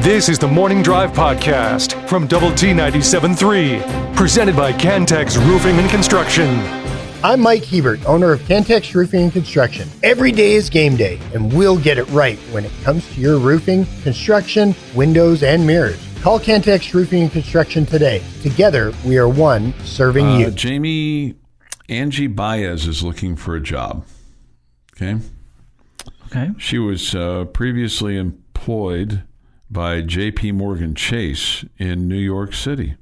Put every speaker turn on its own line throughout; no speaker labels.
This is the Morning Drive Podcast from Double T 97.3, presented by Cantex Roofing and Construction.
I'm Mike Hebert, owner of Cantex Roofing and Construction. Every day is game day, and we'll get it right when it comes to your roofing, construction, windows, and mirrors. Call Cantex Roofing and Construction today. Together, we are one serving you.
Angie Baez is looking for a job. Okay. She was previously employed by J.P. Morgan Chase in New York City.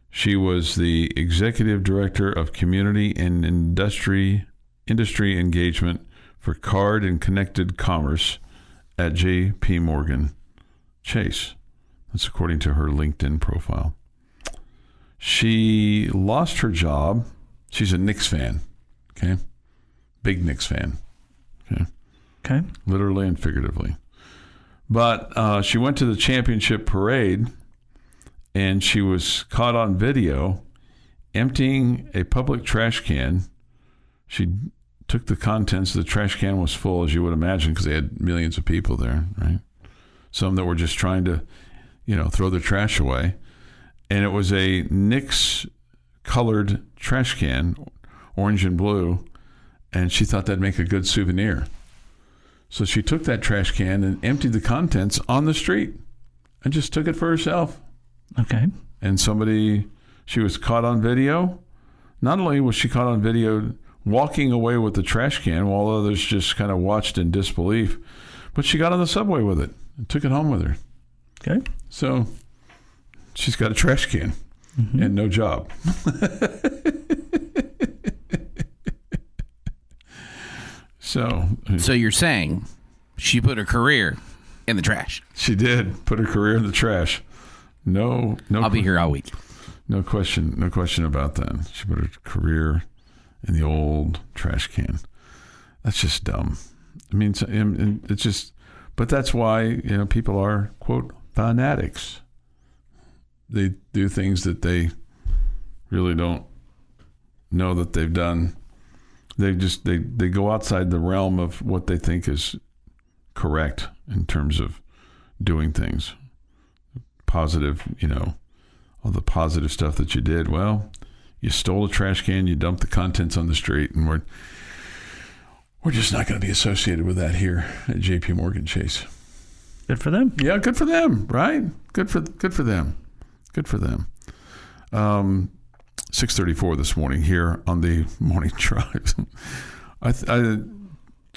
She was the executive director of community and industry engagement for card and connected commerce at J.P. Morgan Chase. That's according to her LinkedIn profile. She lost her job. She's a Knicks fan. Okay. Big Knicks fan. Okay. Literally and figuratively. But she went to the championship parade, and she was caught on video emptying a public trash can. She took the contents. The trash can was full, as you would imagine, because they had millions of people there, right? Some that were just trying to, throw their trash away. And it was a Knicks-colored trash can, orange and blue, and she thought that'd make a good souvenir. So she took that trash can and emptied the contents on the street and just took it for herself.
Okay.
And she was caught on video. Not only was she caught on video walking away with the trash can while others just kind of watched in disbelief, but she got on the subway with it and took it home with her.
Okay.
So she's got a trash can and no job. So
you're saying she put her career in the trash?
She did put her career in the trash. No.
I'll be here all week.
No question about that. She put her career in the old trash can. That's just dumb. I mean, it's just, but that's why, people are, quote, fanatics. They do things that they really don't know that they've done. They go outside the realm of what they think is correct in terms of doing things. Positive, all the positive stuff that you did. Well, you stole a trash can, you dumped the contents on the street, and we're just not going to be associated with that here at J.P. Morgan Chase.
Good for them.
Yeah, good for them, right? Good for them. Good for them. 6:34 this morning here on the Morning Drive.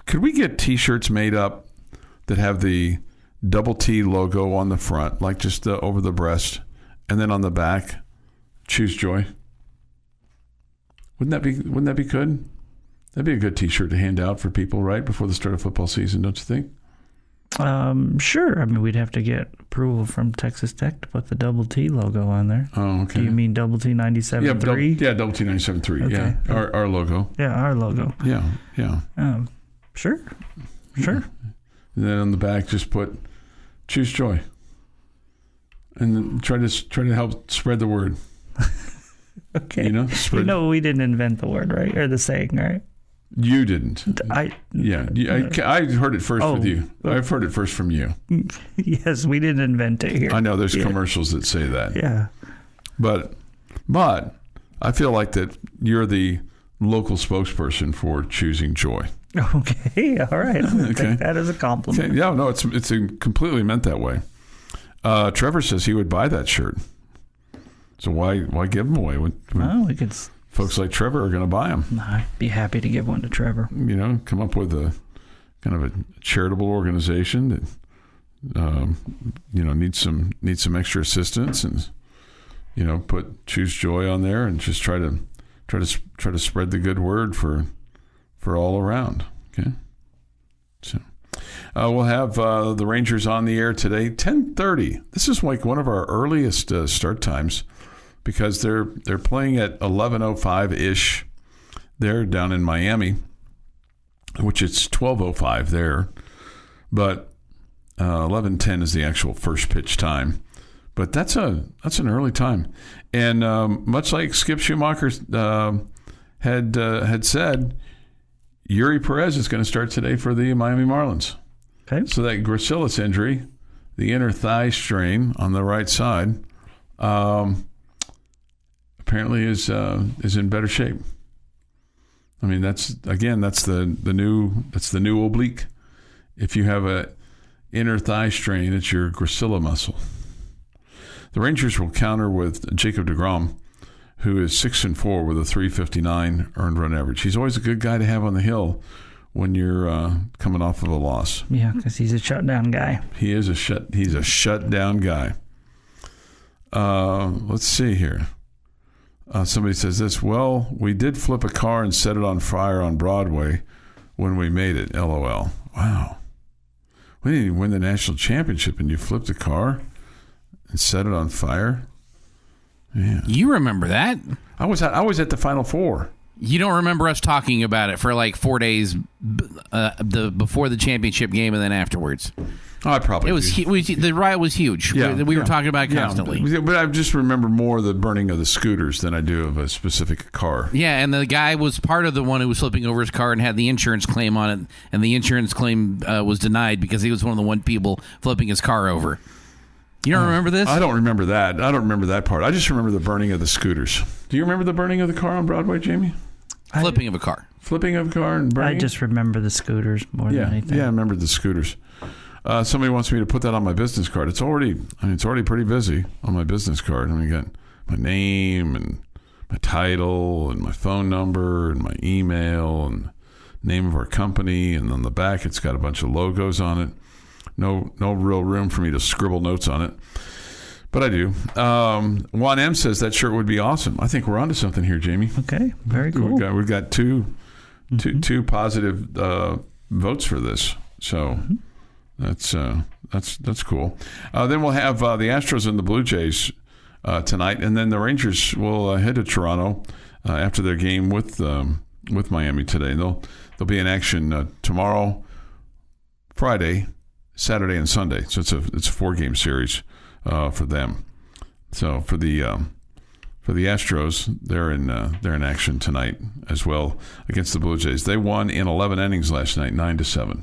Could we get T-shirts made up that have the double T logo on the front, like just over the breast, and then on the back, choose joy? Wouldn't that be good? That'd be a good T-shirt to hand out for people right before the start of football season, don't you think?
Sure. I mean, we'd have to get approval from Texas Tech to put the double T logo on there.
Oh, okay.
Do you mean double T 97.3?
Yeah, double T 97.3.
Okay.
Yeah, our logo.
Yeah, our logo.
Yeah.
Sure.
And then on the back, just put choose joy, and then try to help spread the word.
Okay. We didn't invent the word, right, or the saying, right?
You didn't. I heard it first with you. I've heard it first from you.
Yes, we didn't invent it here.
I know there's commercials that say that.
Yeah.
But I feel like that you're the local spokesperson for choosing joy.
Okay. All right. I'll take that as a compliment.
Okay. Yeah. No, it's completely meant that way. Trevor says he would buy that shirt. So why give them away when
we could.
Folks like Trevor are going to buy them.
I'd be happy to give one to Trevor.
Come up with a kind of a charitable organization that needs some extra assistance, and put choose joy on there and just try to spread the good word for all around. Okay, so we'll have the Rangers on the air today, 10:30. This is like one of our earliest start times, because they're playing at 11:05-ish. They're down in Miami, which it's 12:05 there, but 11:10 is the actual first pitch time. But that's an early time, and much like Skip Schumacher had said, Yuri Perez is going to start today for the Miami Marlins.
Okay.
So that gracilis injury the inner thigh strain on the right side, apparently is in better shape. I mean, that's the new oblique. If you have a inner thigh strain, it's your gracilis muscle. The Rangers will counter with Jacob deGrom, who is 6-4 with a .359 earned run average. He's always a good guy to have on the hill when you're coming off of a loss.
Yeah, because he's a shutdown guy.
He's a shutdown guy. Let's see here. Somebody says this. Well, we did flip a car and set it on fire on Broadway when we made it. LOL. Wow. We didn't even win the national championship, and you flipped a car and set it on fire. Yeah.
You remember that?
I was at the Final Four.
You don't remember us talking about it for like 4 days before the championship game and then afterwards.
Oh, I probably
the riot was huge.
Yeah,
we were talking about it constantly.
Yeah, but I just remember more the burning of the scooters than I do of a specific car.
Yeah, and the guy was part of the one who was flipping over his car and had the insurance claim on it, and the insurance claim was denied because he was one of the one people flipping his car over. You don't remember this?
I don't remember that. I don't remember that part. I just remember the burning of the scooters. Do you remember the burning of the car on Broadway, Jamie?
Flipping of a car.
Flipping of a car and burning?
I just remember the scooters more than anything.
Yeah, I remember the scooters. Somebody wants me to put that on my business card. It's already pretty busy on my business card. I mean, I got my name and my title and my phone number and my email and name of our company. And on the back, it's got a bunch of logos on it. No real room for me to scribble notes on it. But I do. Juan M says that shirt would be awesome. I think we're onto something here, Jamie.
Okay, very cool.
We've got two positive votes for this. So that's cool. Then we'll have the Astros and the Blue Jays tonight, and then the Rangers will head to Toronto after their game with Miami today. They'll be in action tomorrow, Friday, Saturday, and Sunday. So it's a 4-game series for them. So for the Astros, they're in action tonight as well against the Blue Jays. They won in 11 innings last night, 9-7.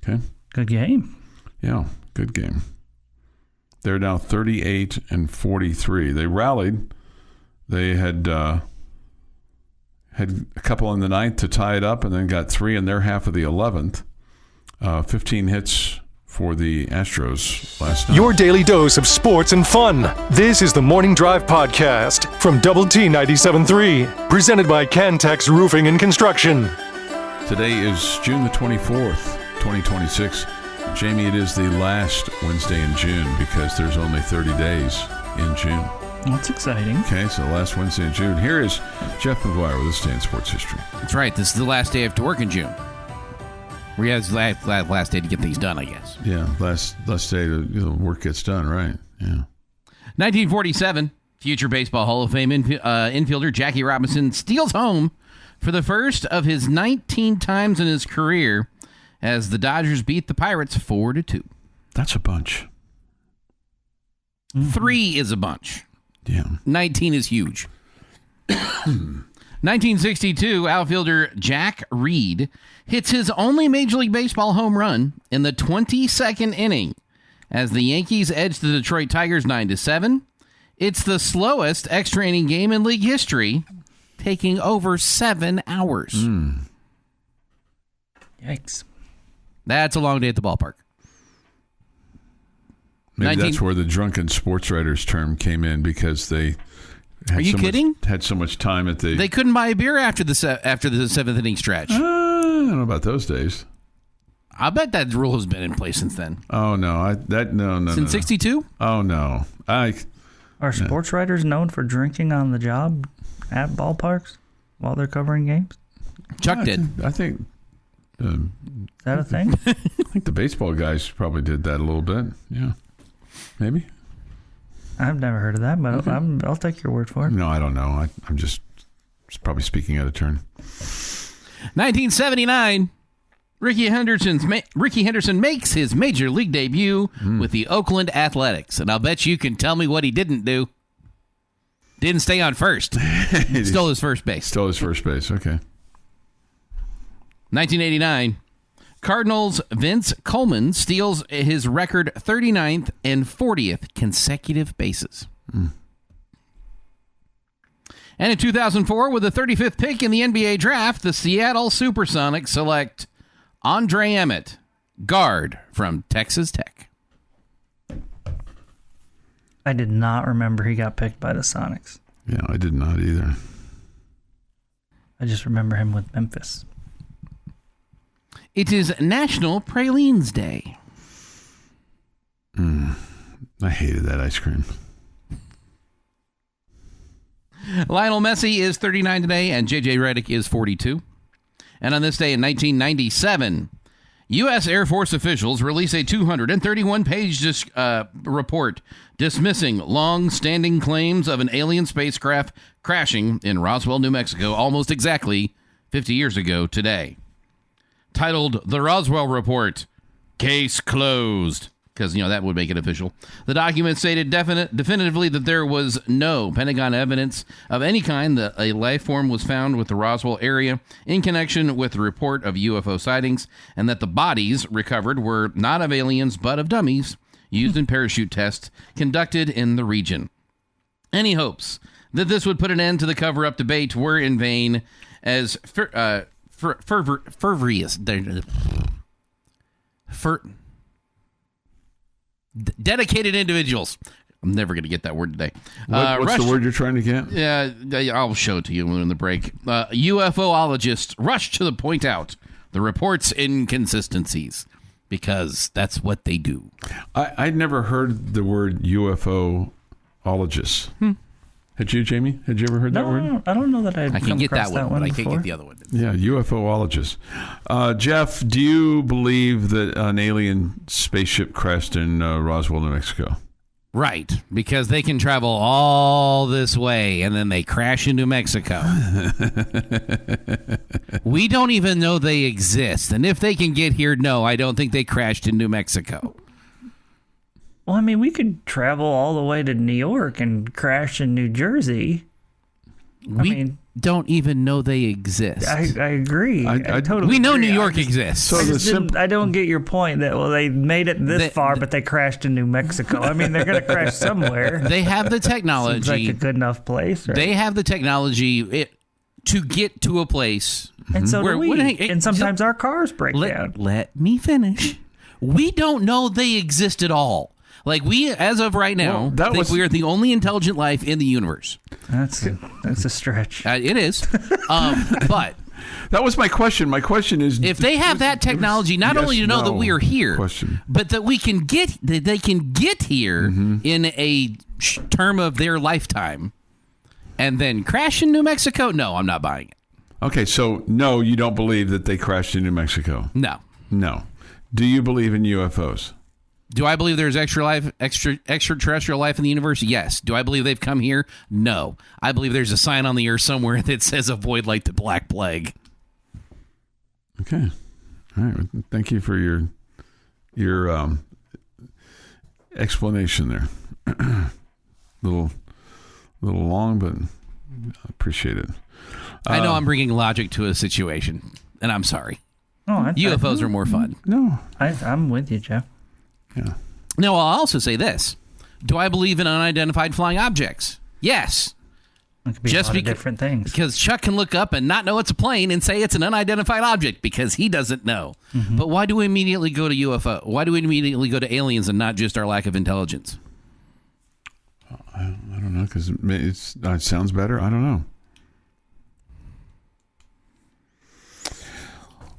Okay.
Good game.
Yeah, good game. They're now 38-43. They rallied. They had a couple in the ninth to tie it up, and then got 3 in their half of the 11th. 15 hits for the Astros last night.
Your daily dose of sports and fun. This is the Morning Drive Podcast from Double T 97.3, presented by Cantex Roofing and Construction.
Today is June the 24th, 2026. Jamie, it is the last Wednesday in June because there's only 30 days in June.
That's exciting.
Okay, so the last Wednesday in June. Here is Jeff McGuire with this day in sports history.
That's right. This is the last day after work in June. We have last day to get things done, I guess.
Yeah, last day the work gets done, right? Yeah.
1947, future Baseball Hall of Fame infielder Jackie Robinson steals home for the first of his 19 times in his career as the Dodgers beat the Pirates 4-2.
That's a bunch.
3 is a bunch.
Yeah.
19 is huge. 1962, outfielder Jack Reed hits his only Major League Baseball home run in the 22nd inning as the Yankees edge the Detroit Tigers 9-7. It's the slowest extra inning game in league history, taking over 7 hours.
Yikes.
That's a long day at the ballpark.
Maybe that's where the drunken sports writers term came in because they
Are you kidding?
Had so much time at the...
They couldn't buy a beer after the 7th inning stretch.
I don't know about those days.
I bet that rule has been in place since then.
Oh, no. No.
Since 62?
Oh, no.
Are sports writers known for drinking on the job at ballparks while they're covering games?
Chuck did.
I think...
Is that a thing?
I think the baseball guys probably did that a little bit. Yeah. Maybe.
I've never heard of that, but I'll take your word for it.
No, I don't know. I'm just probably speaking out of turn.
1979, Ricky Henderson makes his major league debut with the Oakland Athletics, and I'll bet you can tell me what he didn't do. Didn't stay on first. Stole his first base.
Stole his first base. Okay.
1989, Cardinals' Vince Coleman steals his record 39th and 40th consecutive bases. And in 2004, with the 35th pick in the NBA draft, the Seattle Supersonics select Andre Emmett, guard from Texas Tech.
I did not remember he got picked by the Sonics.
Yeah, I did not either.
I just remember him with Memphis.
It is National Pralines Day.
I hated that ice cream.
Lionel Messi is 39 today, and J.J. Redick is 42. And on this day in 1997, U.S. Air Force officials release a 231-page report dismissing long-standing claims of an alien spacecraft crashing in Roswell, New Mexico, almost exactly 50 years ago today. Titled The Roswell Report, Case Closed. Because, that would make it official. The document stated definitively that there was no Pentagon evidence of any kind that a life form was found with the Roswell area in connection with the report of UFO sightings, and that the bodies recovered were not of aliens but of dummies used in parachute tests conducted in the region. Any hopes that this would put an end to the cover-up debate were in vain, as dedicated individuals. I'm never going to get that word today.
What's the word you're trying to get?
Yeah, I'll show it to you in the break. UFOologists rush to point out the report's inconsistencies because that's what they do.
I'd never heard the word UFOologists. Had you, Jamie? Had you ever heard that word?
I don't know that
I can get that one, but I can't get the other one.
Yeah, UFOologists. Jeff, do you believe that an alien spaceship crashed in Roswell, New Mexico?
Right, because they can travel all this way and then they crash in New Mexico. We don't even know they exist. And if they can get here, no, I don't think they crashed in New Mexico.
Well, I mean, we could travel all the way to New York and crash in New Jersey.
We don't even know they exist.
I agree. I totally
we know
agree.
New York exists.
So
I don't get your point that, they made it this far, but they crashed in New Mexico. I mean, they're going to crash somewhere.
They have the technology.
Seems like a good enough place. Right?
They have the technology to get to a place.
And so do we. And sometimes our cars break down.
Let me finish. We don't know they exist at all. Like, we, as of right now, think we are the only intelligent life in the universe.
That's a stretch.
It is. But
that was my question. My question is,
if they have that technology, not only to know that we are here, but that they can get here in a term of their lifetime, and then crash in New Mexico, no, I'm not buying it.
Okay, so no, you don't believe that they crashed in New Mexico?
No.
Do you believe in UFOs?
Do I believe there's extraterrestrial life in the universe? Yes. Do I believe they've come here? No. I believe there's a sign on the earth somewhere that says avoid like the Black Plague.
Okay. All right. Thank you for your explanation there. little long, but I appreciate it.
I know I'm bringing logic to a situation, and I'm sorry.
UFOs
are more fun.
No.
I'm with you, Jeff.
Yeah.
Now, I'll also say this. Do I believe in unidentified flying objects? Yes.
It could be a lot of different things.
Because Chuck can look up and not know it's a plane and say it's an unidentified object because he doesn't know. Mm-hmm. But why do we immediately go to UFO? Why do we immediately go to aliens and not just our lack of intelligence?
I don't know, because it sounds better. I don't know.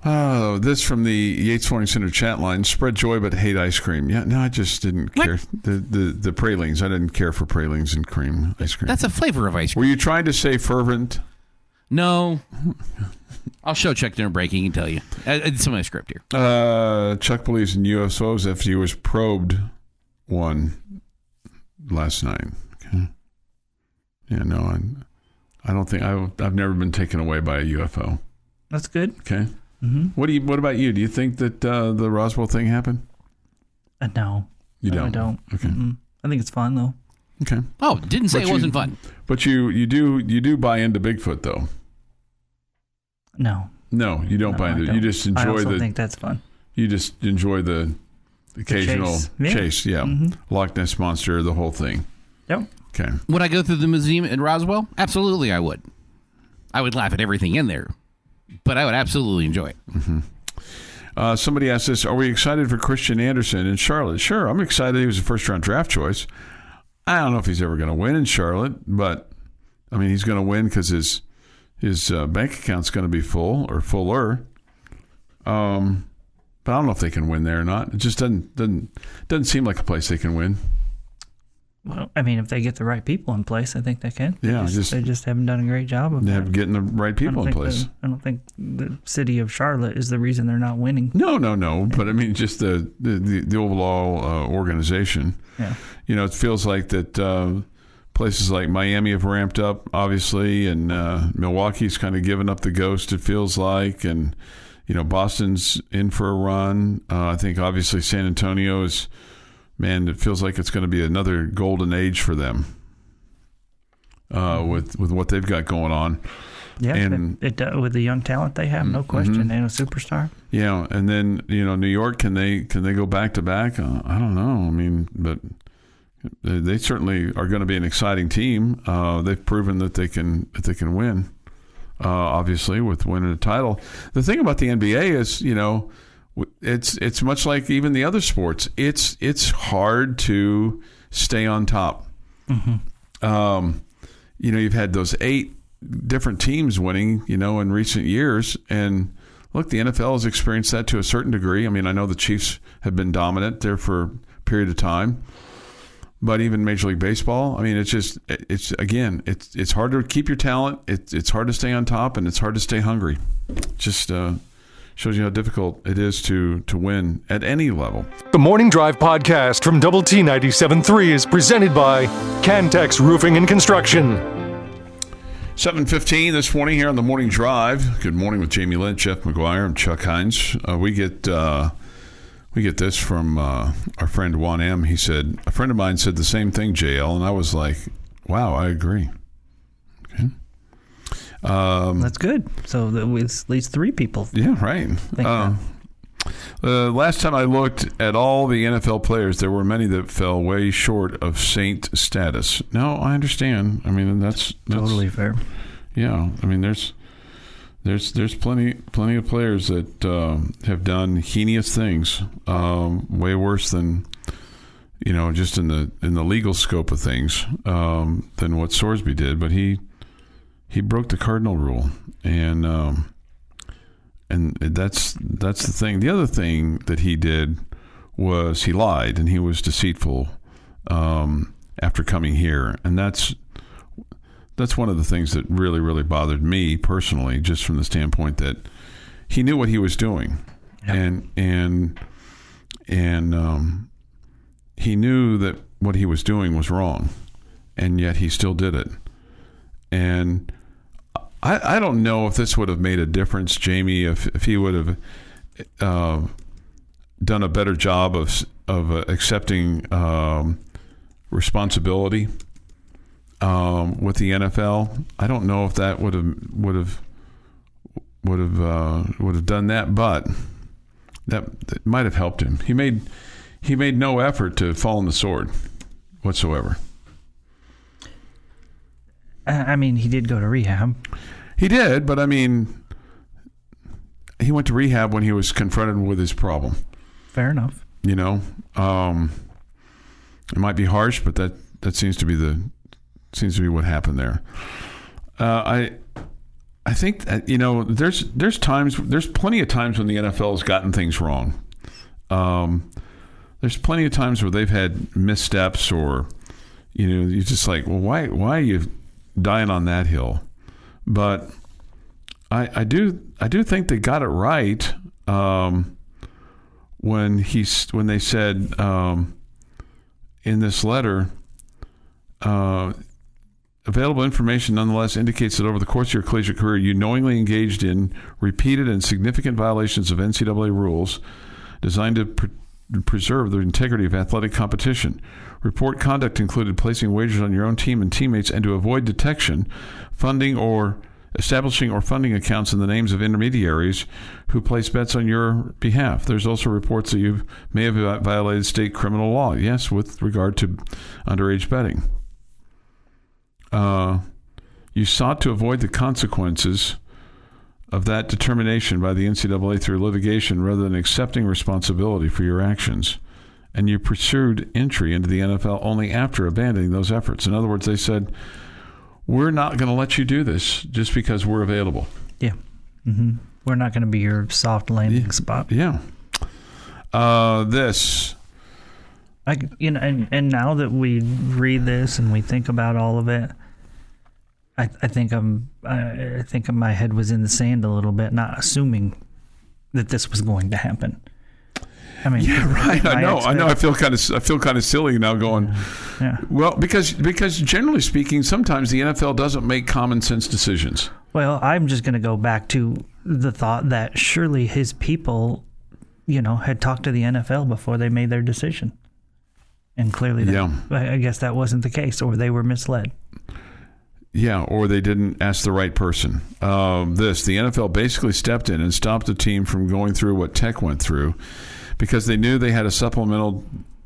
Oh, this from the Yates Flooring Center chat line. Spread joy but hate ice cream. Yeah, no, I just didn't care. The pralines. I didn't care for pralines and cream ice cream.
That's a flavor of ice cream.
Were you trying to say fervent?
No. I'll show Chuck dinner break. He can tell you. It's in my script here.
Chuck believes in UFOs after he was probed one last night. Okay. Yeah, no, I don't think I've never been taken away by a UFO.
That's good.
Okay.
Mm-hmm.
What about you? Do you think that the Roswell thing happened?
No.
You don't?
I don't.
Okay.
Mm-mm. I think it's fun though.
Okay.
Oh, didn't say it wasn't fun.
But you do buy into Bigfoot though.
No.
No, you don't buy into it. You just enjoy
I also think that's fun.
You just enjoy the occasional chase. Yeah. Loch Ness Monster, the whole thing.
Yep.
Okay.
Would I go through the museum in Roswell? Absolutely, I would. I would laugh at everything in there, but I would absolutely enjoy it.
Somebody asked this, are we excited for Christian Anderson in Charlotte? Sure, I'm excited. He was a first-round draft choice. I don't know if he's ever going to win in Charlotte, but, I mean, he's going to win because his bank account's going to be full or fuller. But I don't know if they can win there or not. It just doesn't seem like a place they can win.
Well, I mean, if they get the right people in place, I think they can.
Yeah,
they just haven't done a great job of
getting the right people in place.
I don't think the city of Charlotte is the reason they're not winning.
No. But I mean, just the overall organization.
Yeah.
You know, it feels like that places like Miami have ramped up, obviously, and Milwaukee's kind of given up the ghost, it feels like, and you know, Boston's in for a run. I think obviously San Antonio is. Man, it feels like it's going to be another golden age for them with what they've got going on.
Yeah, and with the young talent they have, no question, and a superstar. Yeah,
and then you know, New York, can they go back to back? I don't know. I mean, but they certainly are going to be an exciting team. They've proven that they can win. Obviously, with winning a title. The thing about the NBA is, you know. It's much like even the other sports. It's hard to stay on top. You know, you've had those 8 different teams winning, you know, in recent years. And look, the NFL has experienced that to a certain degree. I mean, I know the Chiefs have been dominant there for a period of time. But even Major League Baseball, I mean, it's hard to keep your talent. It's hard to stay on top, and it's hard to stay hungry. Just shows you how difficult it is to win at any level.
The Morning Drive podcast from Double T 97.3 is presented by Cantex Roofing and Construction.
7:15 this morning here on the Morning Drive. Good morning with Jamie Lent, Jeff McGuire, and Chuck Heinz. We get this from our friend Juan M. He said, a friend of mine said the same thing, JL, and I was like, wow, I agree. Okay.
That's good. So at least 3 people.
Yeah, right. Last time I looked at all the NFL players, there were many that fell way short of saint status. No, I understand. I mean, that's
totally fair.
Yeah, I mean, there's plenty of players that have done heinous things, way worse than, you know, just in the legal scope of things, than what Sorsby did. But he broke the cardinal rule, and that's the thing. The other thing that he did was he lied, and he was deceitful after coming here, and that's one of the things that really, really bothered me personally, just from the standpoint that he knew what he was doing, and he knew that what he was doing was wrong, and yet he still did it. And I don't know if this would have made a difference, Jamie, if he would have done a better job of accepting responsibility with the NFL. I don't know if that would have done that, but that might have helped him. He made no effort to fall on the sword whatsoever.
I mean, he did go to rehab.
He did, but I mean, he went to rehab when he was confronted with his problem.
Fair enough.
You know, it might be harsh, but that seems to be what happened there. I think that, you know, there's plenty of times when the NFL has gotten things wrong. There's plenty of times where they've had missteps, or, you know, you're just like, well, why are you dying on that hill? But I do think they got it right when they said in this letter, available information nonetheless indicates that over the course of your collegiate career, you knowingly engaged in repeated and significant violations of NCAA rules designed to preserve the integrity of athletic competition. Report conduct included placing wagers on your own team and teammates, and to avoid detection, funding or establishing or funding accounts in the names of intermediaries who place bets on your behalf. There's also reports that you may have violated state criminal law, yes, with regard to underage betting. You sought to avoid the consequences of that determination by the NCAA through litigation rather than accepting responsibility for your actions. And you pursued entry into the NFL only after abandoning those efforts. In other words, they said, we're not going to let you do this just because we're available.
Yeah. Mm-hmm. We're not going to be your soft landing spot.
Yeah. This.
And now that we read this and we think about all of it, I think my head was in the sand a little bit, not assuming that this was going to happen. I mean,
yeah, right. I know. I feel kind of silly now. Going,
yeah.
Well, because generally speaking, sometimes the NFL doesn't make common sense decisions.
Well, I'm just going to go back to the thought that surely his people, had talked to the NFL before they made their decision, and clearly, I guess that wasn't the case, or they were misled.
Yeah, or they didn't ask the right person. The NFL basically stepped in and stopped the team from going through what Tech went through because they knew they had a supplemental.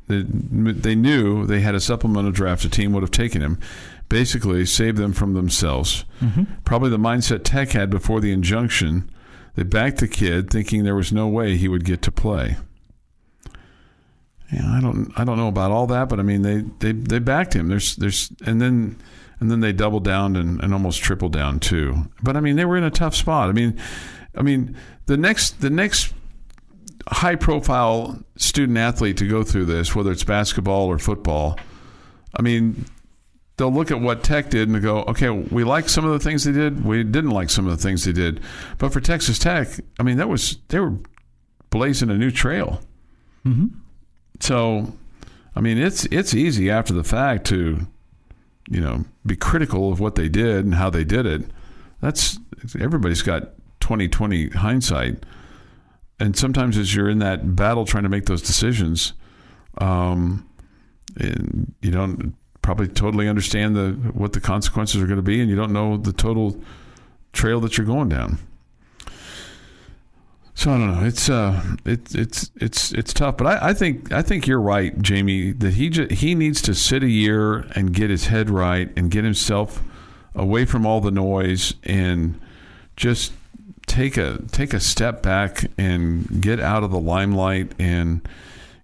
They knew they had a supplemental draft. The team would have taken him, basically saved them from themselves. Mm-hmm. Probably the mindset Tech had before the injunction. They backed the kid, thinking there was no way he would get to play. Yeah, I don't know about all that, but I mean they backed him. And then they doubled down and almost tripled down too. But I mean, they were in a tough spot. I mean, the next high profile student athlete to go through this, whether it's basketball or football, I mean, they'll look at what Tech did and go, okay, we like some of the things they did. We didn't like some of the things they did. But for Texas Tech, I mean, they were blazing a new trail.
Mm-hmm. So,
I mean, it's easy after the fact to, be critical of what they did and how they did it. Everybody's got 20/20 hindsight. And sometimes as you're in that battle trying to make those decisions, and you don't probably totally understand what the consequences are going to be, and you don't know the total trail that you're going down. So I don't know. It's tough, but I think you're right, Jamie. That he needs to sit a year and get his head right and get himself away from all the noise and just take a step back and get out of the limelight and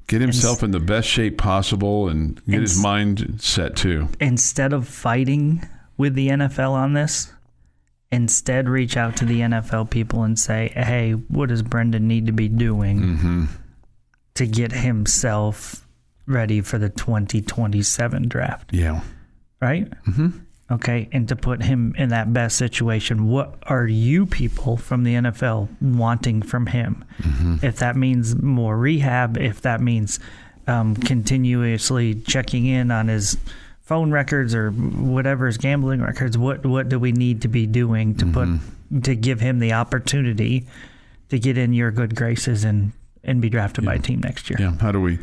get himself in the best shape possible and get his mind set too.
Instead of fighting with the NFL on this. Instead, reach out to the NFL people and say, hey, what does Brendan need to be doing to get himself ready for the 2027 draft?
Yeah.
Right?
Mm-hmm.
Okay, and to put him in that best situation, what are you people from the NFL wanting from him? Mm-hmm. If that means more rehab, if that means continuously checking in on his phone records or whatever, his gambling records, what do we need to be doing to to give him the opportunity to get in your good graces and be drafted by a team next year?
Yeah. How do we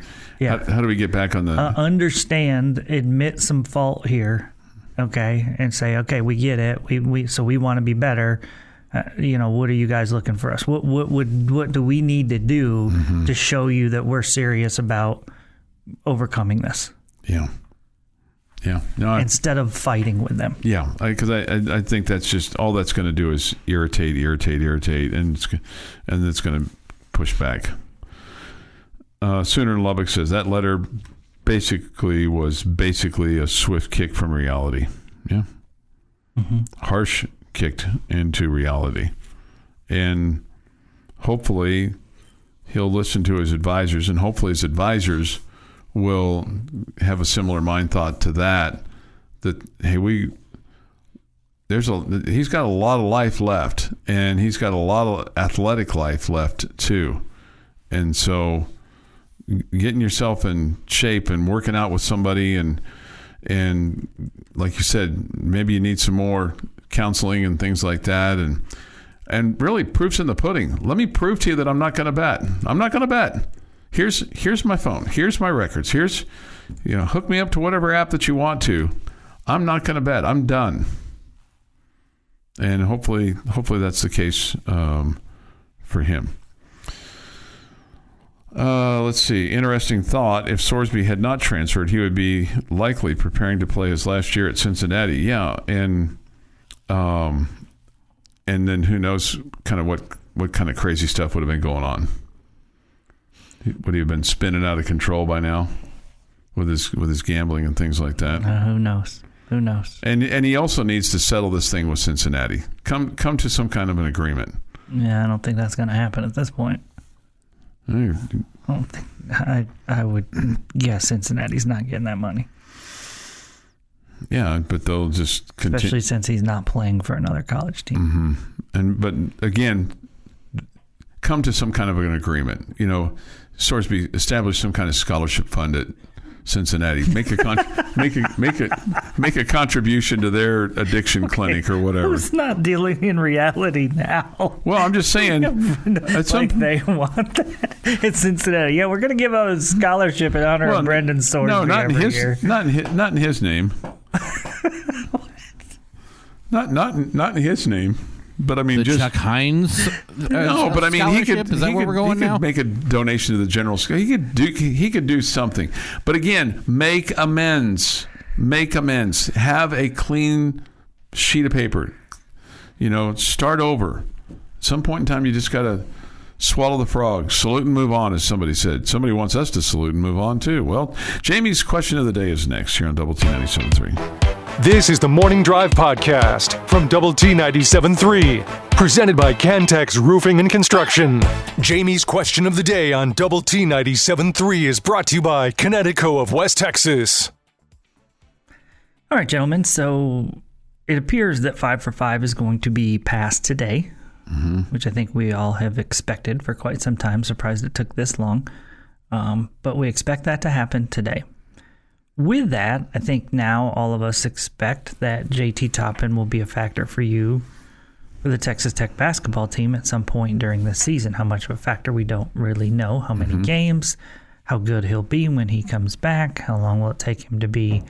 get back on the
understand, admit some fault here, okay, and say, okay, we get it. We want to be better. What are you guys looking for us? What do we need to do to show you that we're serious about overcoming this?
Yeah. Yeah. No,
instead of fighting with them.
Yeah, because I think that's just all that's going to do is irritate, and it's going to push back. Sooner in Lubbock says that letter was basically a swift kick from reality. Yeah. Mm-hmm. Harsh kicked into reality, and hopefully he'll listen to his advisors, and hopefully his advisors will have a similar mind thought to that hey, he's got a lot of life left, and he's got a lot of athletic life left too. And so getting yourself in shape and working out with somebody and like you said, maybe you need some more counseling and things like that, and really proof's in the pudding. Let me prove to you that I'm not going to bet. I'm not going to bet. Here's my phone. Here's my records. Here's, hook me up to whatever app that you want to. I'm not going to bet. I'm done. And hopefully that's the case for him. Let's see. Interesting thought. If Sorsby had not transferred, he would be likely preparing to play his last year at Cincinnati. Yeah, and then who knows kind of what kind of crazy stuff would have been going on. Would he have been spinning out of control by now with his gambling and things like that?
Who knows? Who knows?
And he also needs to settle this thing with Cincinnati. Come to some kind of an agreement.
Yeah, I don't think that's going to happen at this point. I would guess Cincinnati's not getting that money.
Yeah, but they'll just continue.
Especially since he's not playing for another college team.
Mm-hmm. But again, come to some kind of an agreement. You know, Sorsby establish some kind of scholarship fund at Cincinnati. Make a contribution to their addiction clinic or whatever.
Who's not dealing in reality now?
Well, I'm just saying.
They want that. It's Cincinnati. Yeah, we're going to give out a scholarship in honor of Brendan Sorsby.
No, not
every year.
Not in his name. not in his name. But I mean,
just Chuck Heinz.
No, but I mean, he could.
Is that where we're going now?
Make a donation to the general school. He could do something. But again, make amends. Make amends. Have a clean sheet of paper. You know, start over. At some point in time, you just got to swallow the frog, salute and move on, as somebody said. Somebody wants us to salute and move on too. Well, Jamie's question of the day is next here on Double T 97.3.
This is the Morning Drive Podcast from Double T 97.3, presented by Cantex Roofing and Construction. Jamie's question of the day on Double T 97.3 is brought to you by Connecticut of West Texas.
All right, gentlemen. So it appears that 5 for 5 is going to be passed today, which I think we all have expected for quite some time. Surprised it took this long. But we expect that to happen today. With that, I think now all of us expect that JT Toppin will be a factor for you for the Texas Tech basketball team at some point during this season. How much of a factor, we don't really know. How many games, how good he'll be when he comes back, how long will it take him to be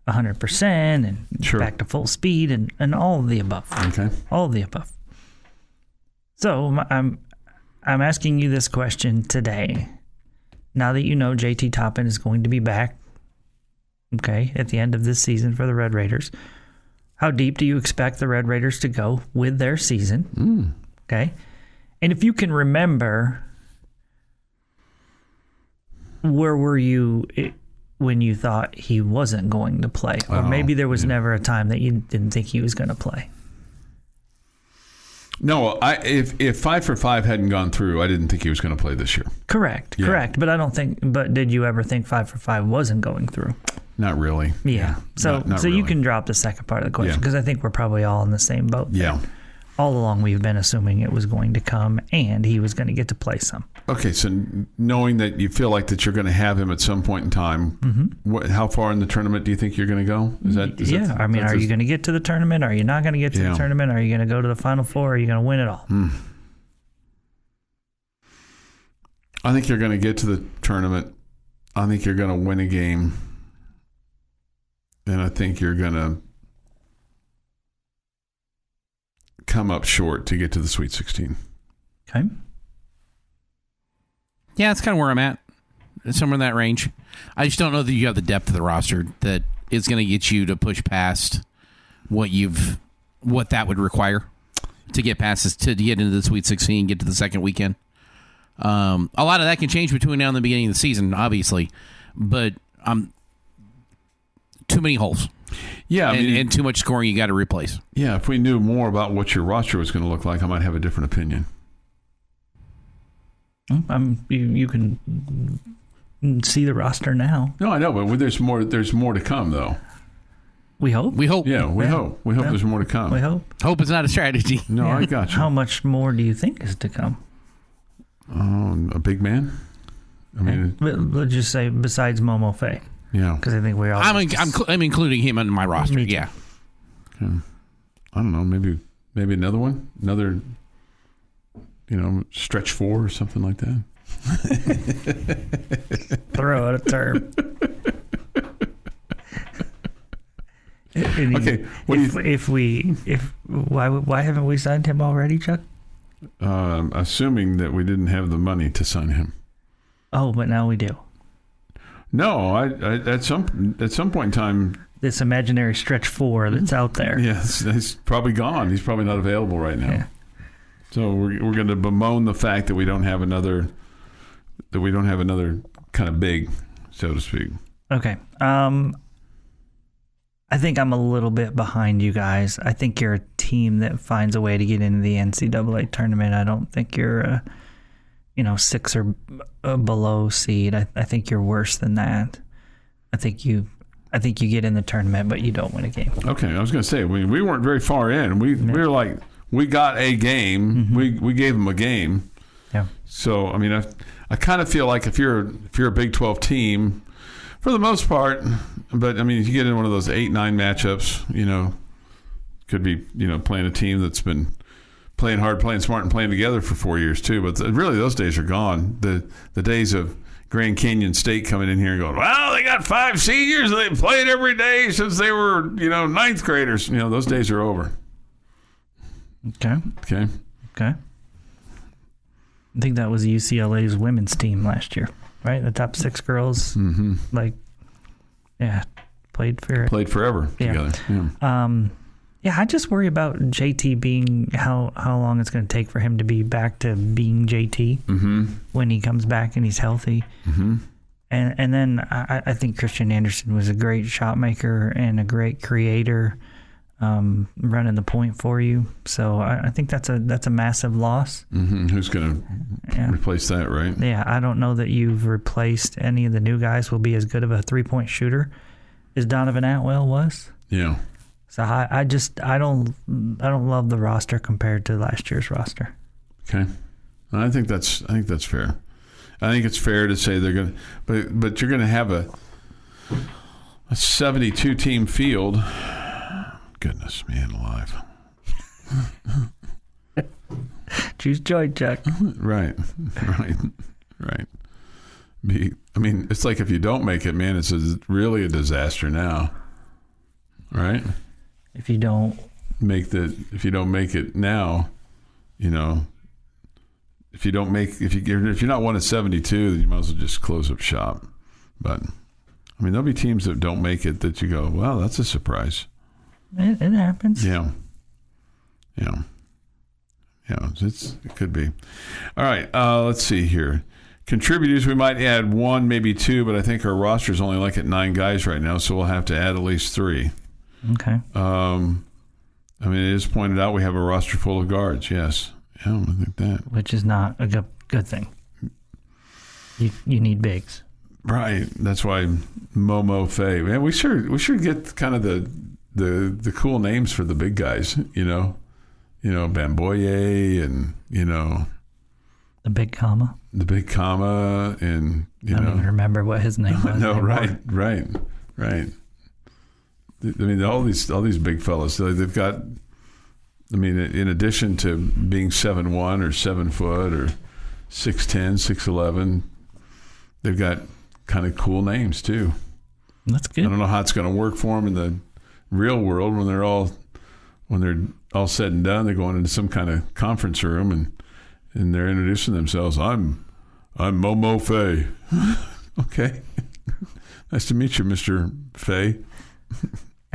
100% and back to full speed, and all of the above.
Okay.
All of the above. So I'm asking you this question today. Now that you know JT Toppin is going to be back, okay, at the end of this season for the Red Raiders, how deep do you expect the Red Raiders to go with their season? Okay. And if you can remember, where were you when you thought he wasn't going to play? Or maybe there was never a time that you didn't think he was going to play.
No, if 5 for 5 hadn't gone through, I didn't think he was going to play this year.
Correct. But I don't think. But did you ever think 5 for 5 wasn't going through?
Not really.
Yeah. So
not
so
really.
you can drop the second part of the question, because I think we're probably all in the same boat.
Yeah.
All along we've been assuming it was going to come and he was going to get to play some.
Okay, so knowing that you feel like that you're going to have him at some point in time, how far in the tournament do you think you're going to go? Is that
are you going to get to the tournament? Are you not going to get to the tournament? Are you going to go to the Final Four? Are you going to win it all?
I think you're going to get to the tournament. I think you're going to win a game. And I think you're going to come up short to get to the Sweet 16.
Okay.
Yeah, that's kind of where I'm at. Somewhere in that range. I just don't know that you have the depth of the roster that is going to get you to push past what that would require to get past this, to get into the Sweet 16, get to the second weekend. A lot of that can change between now and the beginning of the season, obviously, but too many holes.
Yeah,
and too much scoring you got to replace.
Yeah, if we knew more about what your roster was going to look like, I might have a different opinion.
You can see the roster now.
No, I know, but there's more to come, though.
We hope.
Yeah, we hope. We hope there's more to come.
We hope.
Hope is not a strategy.
No, I got you.
How much more do you think is to come?
A big man? I mean,
let's just say besides Momo Faye.
Yeah,
because I think we all.
I'm including him in my roster. Yeah.
Okay. I don't know. Maybe another one. Another. Stretch 4 or something like that.
Throw out a term.
Okay.
Why haven't we signed him already, Chuck?
Assuming that we didn't have the money to sign him.
Oh, but now we do.
No, I at some point in time.
This imaginary stretch 4 that's out there.
Yes, he's probably gone. He's probably not available right now. Yeah. So we're going to bemoan the fact that we don't have another kind of big, so to speak.
Okay. I think I'm a little bit behind you guys. I think you're a team that finds a way to get into the NCAA tournament. I don't think you're a 6 or below seed. I think you're worse than that. I think you get in the tournament, but you don't win a game.
Okay, I was going to say we weren't very far in. We were like, we got a game. Mm-hmm. We gave them a game.
Yeah.
So I mean, I kind of feel like if you're a Big 12 team, for the most part, but I mean, if you get in one of those 8-9 matchups, could be playing a team that's been playing hard, playing smart, and playing together for 4 years too. But really, those days are gone. The days of Grand Canyon State coming in here and going, well, they got 5 seniors and they played every day since they were, 9th graders. Those days are over.
Okay. I think that was UCLA's women's team last year, right? The top 6 girls, played
forever together.
Yeah. I just worry about JT being how long it's going to take for him to be back to being JT when he comes back and he's healthy. Mm-hmm. And then I think Christian Anderson was a great shot maker and a great creator, running the point for you. So I think that's a massive loss.
Mm-hmm. Who's going to replace that, right?
Yeah, I don't know that you've replaced any of the new guys will be as good of a 3-point shooter as Donovan Atwell was.
Yeah.
So I don't love the roster compared to last year's roster.
Okay, I think that's fair. I think it's fair to say they're going to, but you're going to have a 72 team field. Goodness, man, alive.
Choose joy, Chuck.
Right. It's like if you don't make it, man, it's really a disaster now, right?
If you don't
make it now, if you're not one of 72, then you might as well just close up shop. But there'll be teams that don't make it that you go, well, that's a surprise.
It happens.
Yeah. It could be. All right. Let's see here. Contributors, we might add 1, maybe 2, but I think our roster is only at 9 guys right now, so we'll have to add at least 3.
Okay.
It is pointed out we have a roster full of guards. Yes. Yeah, I think that.
Which is not a good thing. You need bigs.
Right. That's why Momo Faye. Man, we should get kind of the cool names for the big guys. Bamboye and
the big comma.
The big comma, and
I don't even remember what his name was.
No, right. All these big fellas. They've got. In addition to being 7'1" or 7 foot or 6'10", 6'11", they've got kind of cool names too.
That's good.
I don't know how it's going to work for them in the real world when they're all said and done. They're going into some kind of conference room and they're introducing themselves. I'm Momo Faye. Okay. Nice to meet you, Mr. Faye.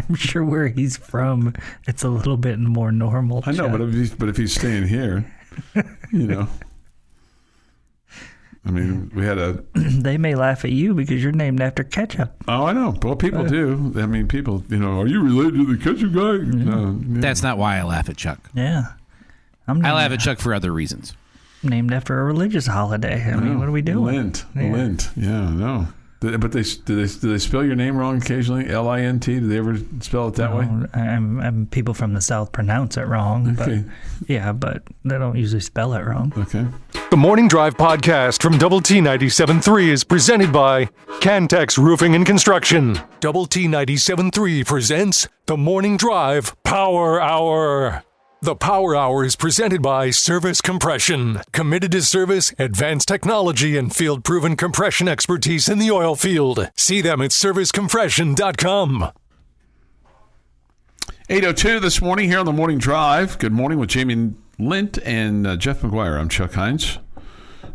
I'm sure where he's from, it's a little bit more normal.
I know, but if he's staying here, we had a.
They may laugh at you because you're named after ketchup.
Oh, I know. Well, people do. People. Are you related to the ketchup guy?
Yeah. That's not why I laugh at Chuck.
Yeah,
I laugh at Chuck for other reasons.
Named after a religious holiday. What are we doing?
Lent. Yeah, no. But do they spell your name wrong occasionally? Lint? Do they ever spell it that way?
People from the South pronounce it wrong.
Okay.
But they don't usually spell it wrong.
Okay.
The Morning Drive podcast from Double T 97.3 is presented by Cantex Roofing and Construction. Double T 97.3 presents the Morning Drive Power Hour. The Power Hour is presented by Service Compression. Committed to service, advanced technology, and field-proven compression expertise in the oil field. See them at servicecompression.com.
8:02 this morning here on the Morning Drive. Good morning with Jamie Lent and Jeff McGuire. I'm Chuck Heinz.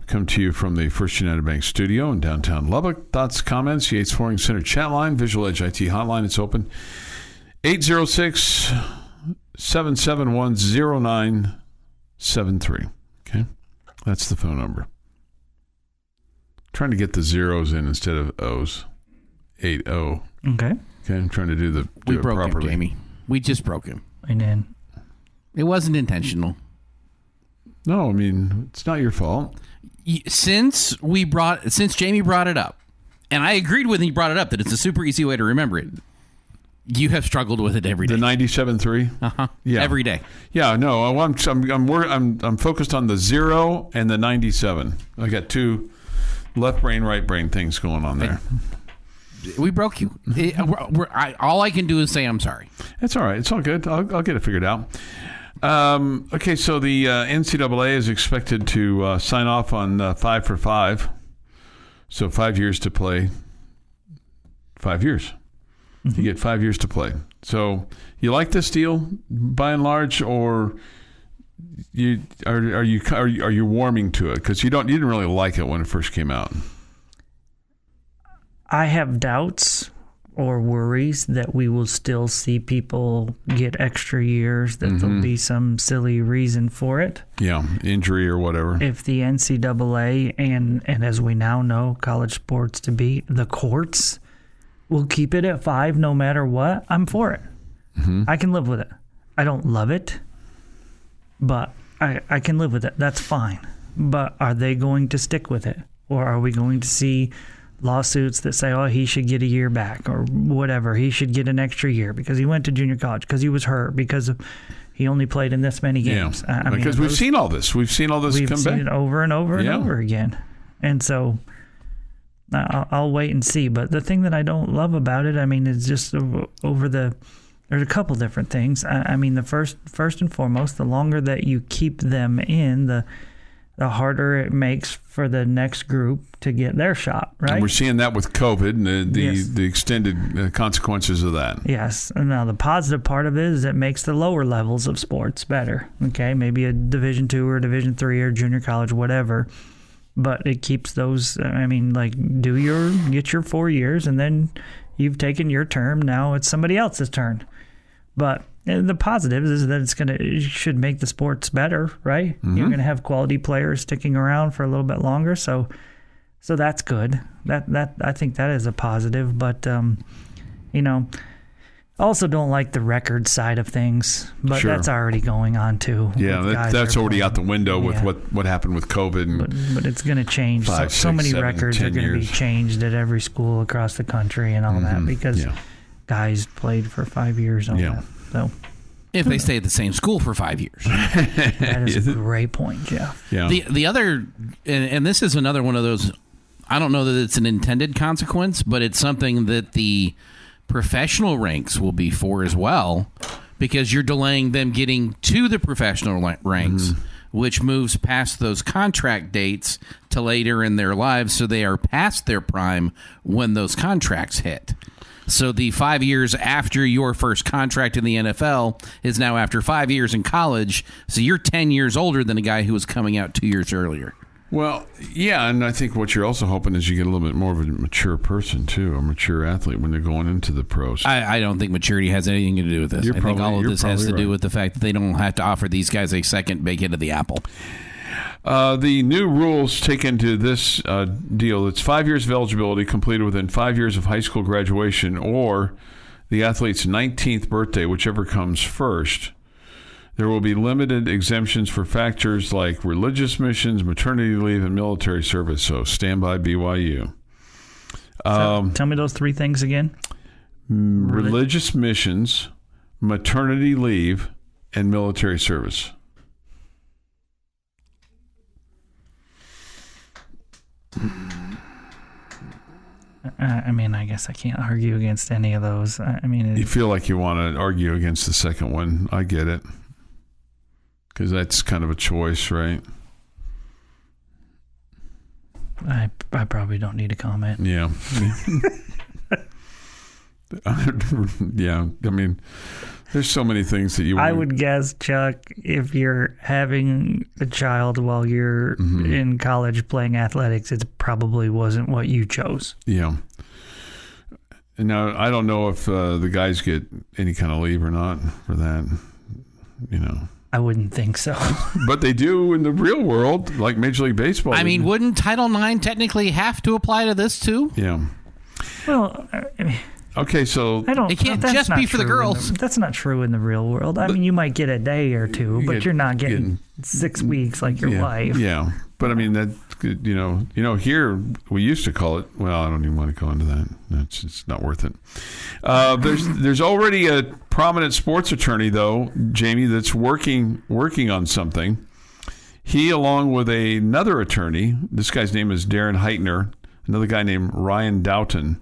Come to you from the First United Bank studio in downtown Lubbock. Thoughts, comments, Yates Flooring Center chat line, Visual Edge IT hotline. It's open. 806-771-0973. Okay? That's the phone number. Trying to get the zeros in instead of O's. 80. Okay, I'm trying to do it properly.
Him, Jamie. We just broke him.
And then
it wasn't intentional.
No, I mean, it's not your fault.
Since Jamie brought it up, and I agreed with him, he brought it up that it's a super easy way to remember it. You have struggled with it every day.
The 97.3? Yeah.
Every day.
Yeah, no, I'm focused on the 0 and the 97. I got two left brain, right brain things going on there.
We broke you. All I can do is say I'm sorry.
It's all right. It's all good. I'll get it figured out. Okay, so the NCAA is expected to sign off on 5 for 5. So 5 years to play. 5 years. You get 5 years to play. So you like this deal by and large, or are you warming to it? Because you didn't really like it when it first came out.
I have doubts or worries that we will still see people get extra years, that there'll be some silly reason for it.
Yeah, injury or whatever.
If the NCAA and as we now know college sports to be, the courts will keep it at 5 no matter what, I'm for it. I can live with it. I don't love it, but I can live with it. That's fine. But are they going to stick with it? Or are we going to see lawsuits that say, oh, he should get a year back or whatever. He should get an extra year because he went to junior college, because he was hurt, because he only played in this many games.
Yeah, because we've seen all this. We've seen all this come back.
We've seen it over and over and over again. And so I'll wait and see. But the thing that I don't love about it, is just there's a couple different things. The first and foremost, the longer that you keep them in, the harder it makes for the next group to get their shot, right?
And we're seeing that with COVID and the extended consequences of that.
Yes. And now the positive part of it is it makes the lower levels of sports better. Okay, maybe a Division II or Division III or junior college, whatever. But it keeps those. Get your 4 years, and then you've taken your term. Now it's somebody else's turn. But the positive is that it should make the sports better, right? You're going to have quality players sticking around for a little bit longer, so that's good. That I think that is a positive. But also don't like the record side of things, but that's already going on too.
Yeah, that's already out the window with what happened with COVID.
But it's going to change.
5,
so
6,
many
7,
records are going to be changed at every school across the country and all that because guys played for 5 years on that. So,
if they stay at the same school for 5 years.
That is a great point, Jeff.
Yeah.
The other, and this is another one of those, I don't know that it's an intended consequence, but it's something that the professional ranks will be for as well, because you're delaying them getting to the professional ranks, which moves past those contract dates to later in their lives, so they are past their prime when those contracts hit. So the 5 years after your first contract in the NFL is now after 5 years in college. So you're 10 years older than a guy who was coming out 2 years earlier.
Well, yeah, and I think what you're also hoping is you get a little bit more of a mature person, too, a mature athlete when they're going into the pros.
I don't think maturity has anything to do with this. I think all of this has to do with the fact that they don't have to offer these guys a second big hit of the apple.
The new rules take into this deal. It's 5 years of eligibility completed within 5 years of high school graduation or the athlete's 19th birthday, whichever comes first. There will be limited exemptions for factors like religious missions, maternity leave, and military service. So stand by BYU.
Tell me those 3 things again.
Religious missions, maternity leave, and military service.
I guess I can't argue against any of those.
You feel like you want to argue against the second one. I get it. Because that's kind of a choice, right?
I probably don't need to comment.
Yeah. Yeah. There's so many things that you.
I would guess, Chuck, if you're having a child while you're in college playing athletics, it probably wasn't what you chose.
Yeah. And now I don't know if the guys get any kind of leave or not for that.
I wouldn't think so.
But they do in the real world, like Major League Baseball.
I mean, wouldn't Title IX technically have to apply to this too?
Yeah.
Well, I mean,
okay, so
it can't just be for the girls.
That's not true in the real world. I mean, you might get a day or two, but you're not getting 6 weeks like your wife.
Yeah, but I mean that here we used to call it. Well, I don't even want to go into that. It's not worth it. There's already a prominent sports attorney though, Jamie, that's working on something. He, along with another attorney, this guy's name is Darren Heitner, another guy named Ryan Doughton.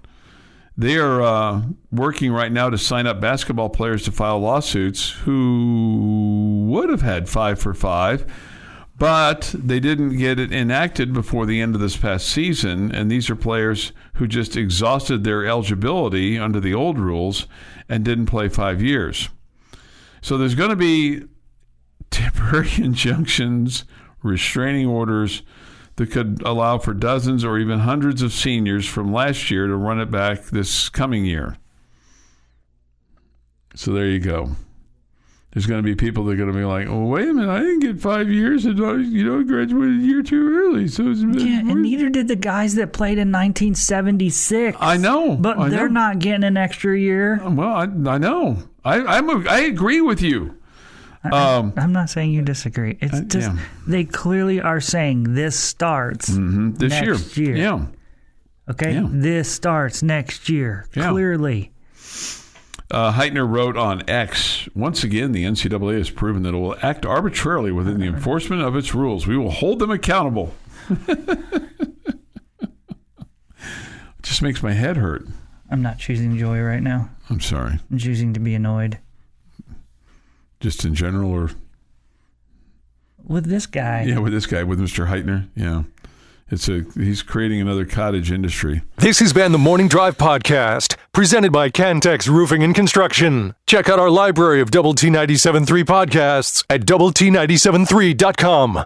They are working right now to sign up basketball players to file lawsuits who would have had 5 for 5, but they didn't get it enacted before the end of this past season. And these are players who just exhausted their eligibility under the old rules and didn't play 5 years. So there's going to be temporary injunctions, restraining orders that could allow for dozens or even hundreds of seniors from last year to run it back this coming year. So there you go. There's going to be people that are going to be like, oh, wait a minute, I didn't get 5 years and graduated a year too early. So
and neither did the guys that played in 1976.
I know.
But they're not getting an extra year.
Well, I know. I agree with you.
I'm not saying you disagree. It's just they clearly are saying this starts next year.
Yeah.
Okay?
Yeah.
This starts next year.
Yeah.
Clearly.
Heitner wrote on X, once again, the NCAA has proven that it will act arbitrarily within the enforcement of its rules. We will hold them accountable. It just makes my head hurt.
I'm not choosing joy right now.
I'm sorry.
I'm choosing to be annoyed.
Just in general, or
with this guy?
Yeah, with this guy, with Mr. Heitner. Yeah, he's creating another cottage industry.
This has been the Morning Drive Podcast, presented by Cantex Roofing and Construction. Check out our library of Double T 97.3 podcasts at doublet97.3.com.